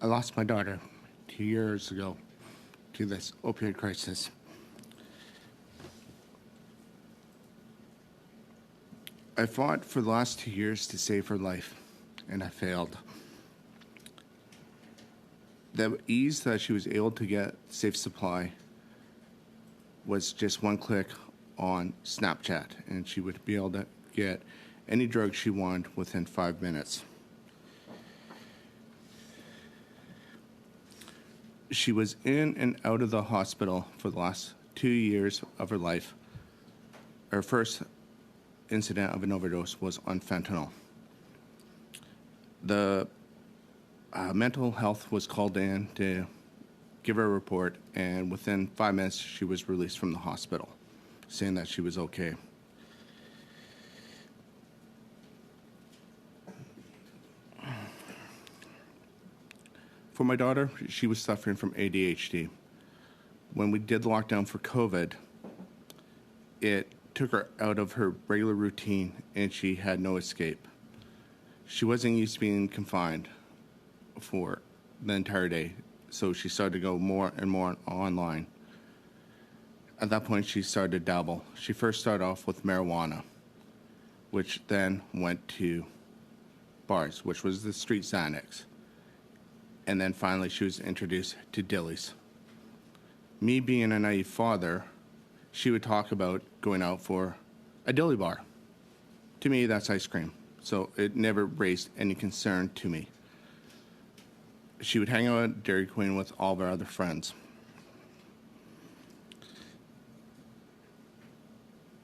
I lost my daughter 2 years ago to this opioid crisis. I fought for the last 2 years to save her life, and I failed. The ease that she was able to get safe supply was just one click on Snapchat, and she would be able to get any drug she wanted within 5 minutes. She was in and out of the hospital for the last 2 years of her life. Her first incident of an overdose was on fentanyl. The mental health was called in to give her a report, and within 5 minutes she was released from the hospital, saying that she was okay. For my daughter, she was suffering from ADHD. When we did the lockdown for COVID, it took her out of her regular routine and she had no escape. She wasn't used to being confined for the entire day, so she started to go more and more online. At that point, she started to dabble. She first started off with marijuana, which then went to bars, which was the street Xanax. And then finally she was introduced to dillies. Me being a naive father, she would talk about going out for a dilly bar. To me, that's ice cream, so it never raised any concern to me. She would hang out at Dairy Queen with all of our other friends.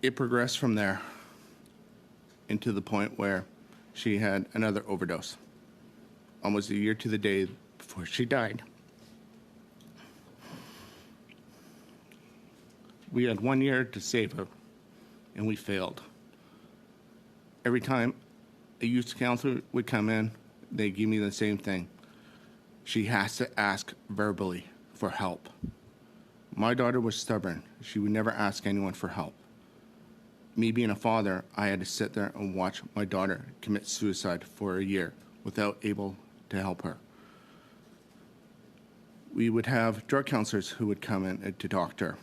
It progressed from there into the point where she had another overdose, almost a year to the day before she died. We had 1 year to save her, and we failed. Every time a youth counselor would come in, they give me the same thing. She has to ask verbally for help. My daughter was stubborn. She would never ask anyone for help. Me being a father, I had to sit there and watch my daughter commit suicide for a year without able to help her. We would have drug counselors who would come in to talk to her,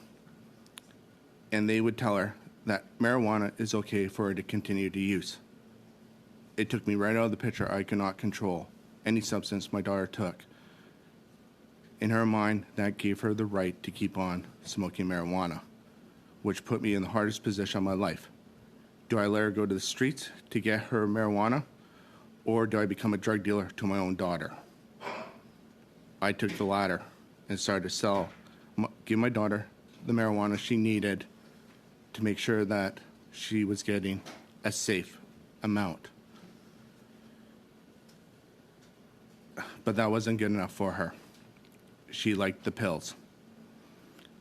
and they would tell her that marijuana is okay for her to continue to use. It took me right out of the picture. I could not control any substance my daughter took. In her mind, that gave her the right to keep on smoking marijuana, which put me in the hardest position of my life. Do I let her go to the streets to get her marijuana, or do I become a drug dealer to my own daughter? I took the latter and started to give my daughter the marijuana she needed to make sure that she was getting a safe amount. But that wasn't good enough for her. She liked the pills.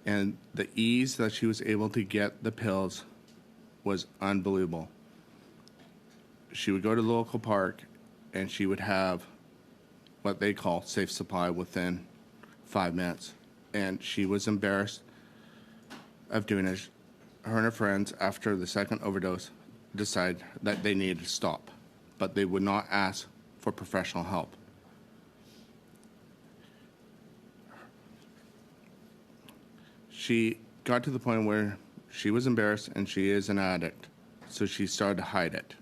And the ease that she was able to get the pills was unbelievable. She would go to the local park and she would have what they call safe supply within 5 minutes. And she was embarrassed of doing it. Her and her friends, after the second overdose, decided that they needed to stop, but they would not ask for professional help. She got to the point where she was embarrassed and she is an addict, so she started to hide it.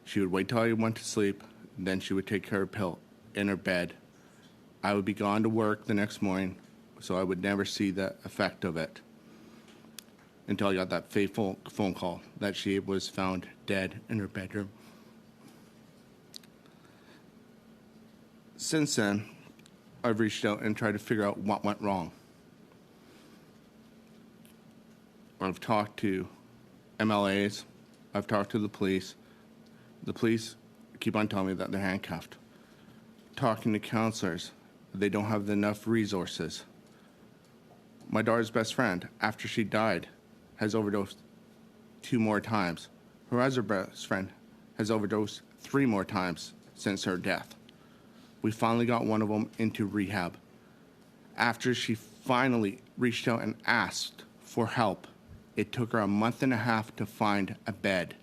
She would wait till I went to sleep, then she would take her pill in her bed. I would be gone to work the next morning, so I would never see the effect of it until I got that fateful phone call that she was found dead in her bedroom. Since then, I've reached out and tried to figure out what went wrong. I've talked to MLAs, I've talked to the police. The police keep on telling me that they're handcuffed. Talking to counselors, they don't have enough resources. My daughter's best friend, after she died, has overdosed 2 more times. Her other best friend has overdosed 3 more times since her death. We finally got one of them into rehab. After she finally reached out and asked for help, it took her a month and a half to find a bed